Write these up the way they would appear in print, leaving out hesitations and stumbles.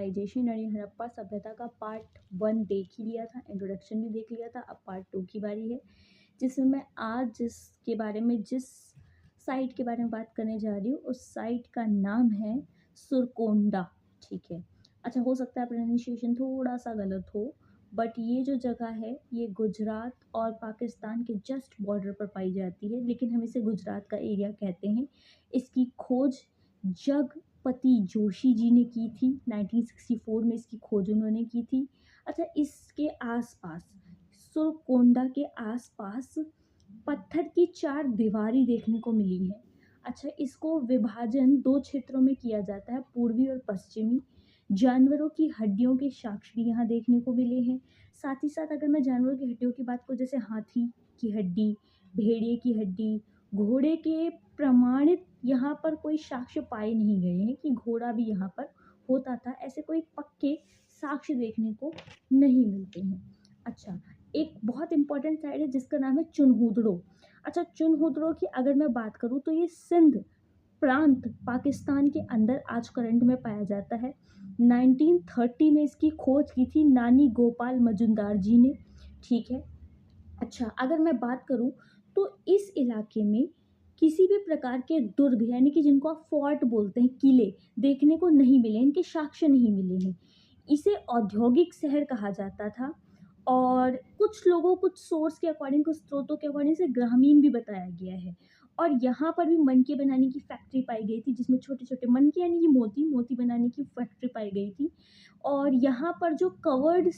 Civilisation यानी हड़प्पा सभ्यता का पार्ट 1 देख ही लिया था, इंट्रोडक्शन भी देख लिया था। अब पार्ट 2 की बारी है, जिसमें मैं आज जिस साइट के बारे में बात करने जा रही हूँ, उस साइट का नाम है सुरकोंडा। ठीक है। अच्छा, हो सकता है प्रोनाउंसिएशन थोड़ा-सा गलत हो, बट ये जो जगह है, ये गुजरात और पाकिस्तान के जस्ट बॉर्डर पर पाई जाती है, लेकिन हम इसे गुजरात का एरिया कहते हैं। इसकी खोज जगपति जोशी जी ने की थी। 1964 में इसकी खोज उन्होंने की थी। अच्छा, इसके आसपास, सुरकोंडा के आसपास पत्थर की 4 दीवारी देखने को मिली है। अच्छा, इसको विभाजन 2 क्षेत्रों में किया जाता है, पूर्वी और पश्चिमी। जानवरों की हड्डियों के साक्ष्य भी यहाँ देखने को मिले हैं। साथ ही साथ अगर मैं जानवरों की हड्डियों की बात करूँ, जैसे हाथी की हड्डी, भेड़िए की हड्डी, घोड़े के प्रमाणित यहाँ पर कोई साक्ष्य पाए नहीं गए हैं कि घोड़ा भी यहाँ पर होता था। ऐसे कोई पक्के साक्ष्य देखने को नहीं मिलते हैं। अच्छा, एक बहुत इम्पोर्टेंट साइट है जिसका नाम है चुनहुदड़ो। अच्छा, चुनहुदड़ो की अगर मैं बात करूँ तो ये सिंध प्रांत पाकिस्तान के अंदर आज करंट में पाया जाता है। 1930 में इसकी खोज की थी नानी गोपाल मजुमदार जी ने। ठीक है। अच्छा, अगर मैं बात करूँ तो इस इलाके में किसी भी प्रकार के दुर्ग यानी कि जिनको आप फोर्ट बोलते हैं, किले देखने को नहीं मिले, इनके साक्ष्य नहीं मिले हैं। इसे औद्योगिक शहर कहा जाता था और कुछ सोर्स के अकॉर्डिंग, कुछ स्रोतों के अकॉर्डिंग इसे ग्रामीण भी बताया गया है। और यहाँ पर भी मनके बनाने की फैक्ट्री पाई गई थी, जिसमें छोटे-छोटे मनके यानी कि मोती बनाने की फैक्ट्री पाई गई थी। और यहाँ पर जो कवर्ड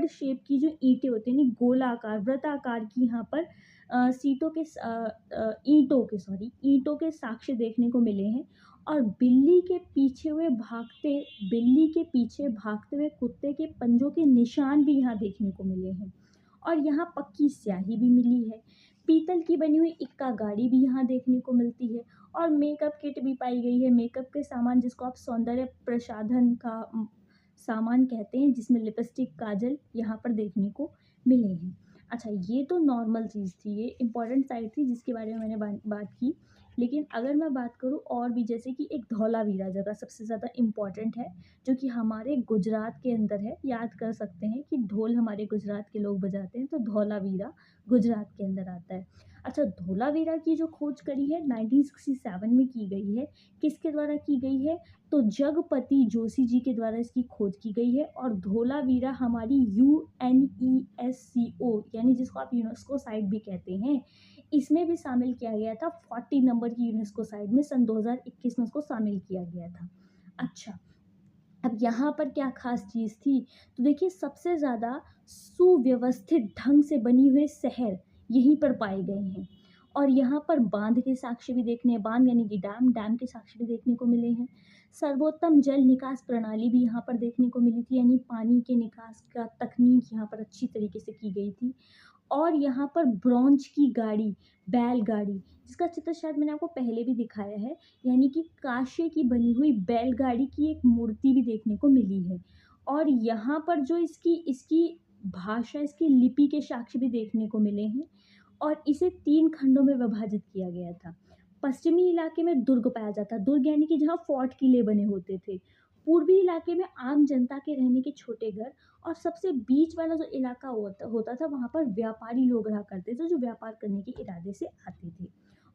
शेप की जो ईंटें होती हैं, यानी गोलाकार, वृत्ताकार की यहाँ पर ईंटों के साक्ष्य देखने को मिले हैं। और बिल्ली के पीछे भागते हुए कुत्ते के पंजों के निशान भी यहाँ देखने को मिले हैं। और यहाँ पक्की स्याही भी मिली है। पीतल की बनी हुई इक्का गाड़ी भी यहाँ देखने को मिलती है। और मेकअप किट भी पाई गई है। मेकअप के सामान, जिसको आप सौंदर्य प्रसाधन का सामान कहते हैं, जिसमें लिपस्टिक, काजल यहाँ पर देखने को मिले हैं। अच्छा, ये तो नॉर्मल चीज़ थी, ये इम्पॉर्टेंट साइट थी जिसके बारे में मैंने बात की। लेकिन अगर मैं बात करूँ और भी, जैसे कि एक धौलावीरा जगह सबसे ज़्यादा इम्पॉर्टेंट है, जो कि हमारे गुजरात के अंदर है। याद कर सकते हैं कि ढोल हमारे गुजरात के लोग बजाते हैं, तो धौलावीरा गुजरात के अंदर आता है। अच्छा, धौलावीरा की जो खोज करी है 1967 में की गई है। किसके द्वारा की गई है? तो जगपति जोशी जी के द्वारा इसकी खोज की गई है। और धौलावीरा हमारी UNESCO यानी जिसको आप यूनेस्को साइट भी कहते हैं, इसमें भी शामिल किया गया था। 40 नंबर की यूनेस्को साइट में सन 2021 में उसको शामिल किया गया था। अच्छा, अब यहाँ पर क्या खास चीज़ थी? तो देखिए, सबसे ज़्यादा सुव्यवस्थित ढंग से बनी हुए शहर यहीं पर पाए गए हैं। और यहाँ पर बांध के साक्ष्य भी देखने, बांध यानी कि डैम के साक्ष्य भी देखने को मिले हैं। सर्वोत्तम जल निकास प्रणाली भी यहाँ पर देखने को मिली थी, यानी पानी के निकास का तकनीक यहाँ पर अच्छी तरीके से की गई थी। और यहाँ पर ब्रॉन्ज की गाड़ी, बैलगाड़ी, जिसका चित्र शायद मैंने आपको पहले भी दिखाया है, यानी कि कांसे की बनी हुई बैलगाड़ी की एक मूर्ति भी देखने को मिली है। और यहाँ पर जो इसकी इसकी भाषा, इसकी लिपि के साक्ष्य भी देखने को मिले हैं। और इसे 3 खंडों में विभाजित किया गया था। पश्चिमी इलाके में दुर्ग पाया जाता, दुर्ग यानी कि जहाँ फोर्ट किले बने होते थे। पूर्वी इलाके में आम जनता के रहने के छोटे घर। और सबसे बीच वाला जो इलाका होता होता था, वहाँ पर व्यापारी लोग रहा करते थे, जो व्यापार करने के इरादे से आते थे।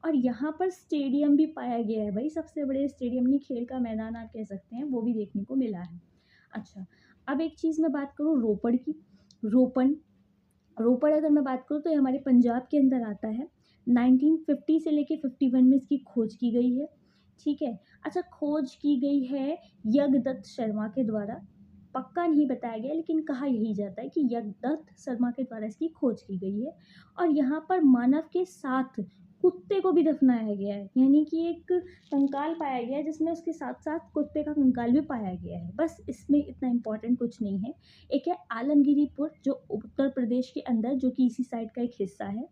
और यहाँ पर स्टेडियम भी पाया गया है भाई, सबसे बड़े स्टेडियम, नहीं खेल का मैदान आप कह सकते हैं, वो भी देखने को मिला है। अच्छा, अब एक चीज़ मैं बात करूँ रोपड़ की। रोपण रोपड़ अगर मैं बात करूँ तो ये हमारे पंजाब के अंदर आता है। 1950 से लेके 51 में इसकी खोज की गई है। ठीक है। अच्छा, खोज की गई है यज्ञदत्त शर्मा के द्वारा। पक्का नहीं बताया गया, लेकिन कहा यही जाता है कि यज्ञदत्त शर्मा के द्वारा इसकी खोज की गई है। और यहाँ पर मानव के साथ कुत्ते को भी दफनाया गया है, यानी कि एक कंकाल पाया गया है जिसमें उसके साथ साथ कुत्ते का कंकाल भी पाया गया है। बस इसमें इतना इम्पोर्टेंट कुछ नहीं है। एक है आलमगीरीपुर, जो उत्तर प्रदेश के अंदर, जो कि इसी साइड का एक हिस्सा है,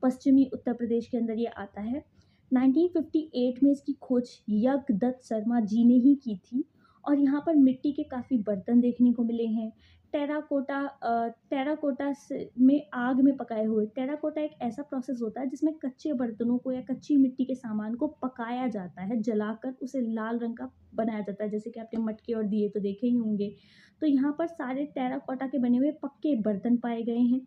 पश्चिमी उत्तर प्रदेश के अंदर ये आता है। 1958 में इसकी खोज यज्ञदत्त शर्मा जी ने ही की थी। और यहाँ पर मिट्टी के काफ़ी बर्तन देखने को मिले हैं। टेराकोटा से में आग में पकाए हुए, टेराकोटा एक ऐसा प्रोसेस होता है जिसमें कच्चे बर्तनों को या कच्ची मिट्टी के सामान को पकाया जाता है, जलाकर उसे लाल रंग का बनाया जाता है, जैसे कि आपने मटके और दिए तो देखे ही होंगे। तो यहाँ पर सारे टेराकोटा के बने हुए पक्के बर्तन पाए गए हैं।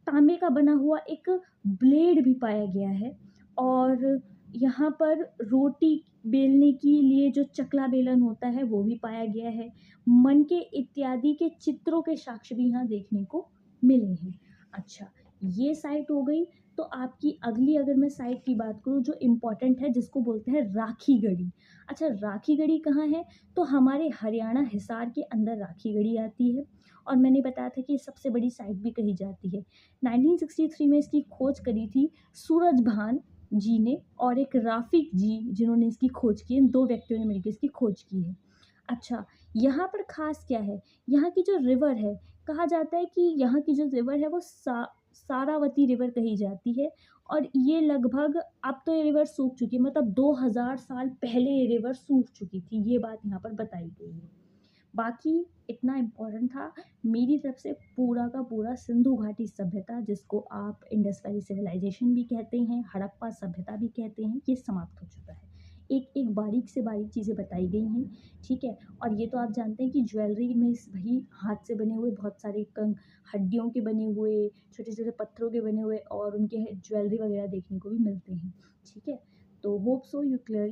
तांबे का बना हुआ एक ब्लेड भी पाया गया है, और यहाँ पर रोटी बेलने के लिए जो चकला बेलन होता है वो भी पाया गया है। मनके इत्यादि के चित्रों के साक्ष्य भी यहाँ देखने को मिले हैं। अच्छा, ये साइट हो गई। तो आपकी अगली अगर मैं साइट की बात करूँ जो इम्पोर्टेंट है, जिसको बोलते हैं राखी गढ़ी। अच्छा, राखी गढ़ी कहाँ है? तो हमारे हरियाणा हिसार के अंदर राखी गढ़ी आती है, और मैंने बताया था कि ये सबसे बड़ी साइट भी कही जाती है। 1963 में इसकी खोज करी थी सूरजभान जी ने और एक राफिक जी, जिन्होंने इसकी खोज की है। इन 2 व्यक्तियों ने मिलके इसकी खोज की है। अच्छा, यहाँ पर ख़ास क्या है? यहाँ की जो रिवर है, कहा जाता है कि यहाँ की जो रिवर है वो सारावती रिवर कही जाती है, और ये लगभग, अब तो ये रिवर सूख चुकी है, मतलब 2000 साल पहले ये रिवर सूख चुकी थी, ये बात यहाँ पर बताई गई है। बाकी इतना इम्पोर्टेंट था। मेरी तरफ से पूरा का पूरा सिंधु घाटी सभ्यता, जिसको आप इंडस वैली सिविलाइजेशन भी कहते हैं, हड़प्पा सभ्यता भी कहते हैं, ये समाप्त हो चुका है। एक एक बारीक से बारीक चीज़ें बताई गई हैं, ठीक है। और ये तो आप जानते हैं कि ज्वेलरी में वही हाथ से बने हुए बहुत सारे कंग, हड्डियों के बने हुए, छोटे छोटे पत्थरों के बने हुए, और उनके ज्वेलरी वगैरह देखने को भी मिलते हैं, ठीक है। तो होप सो यू क्लियर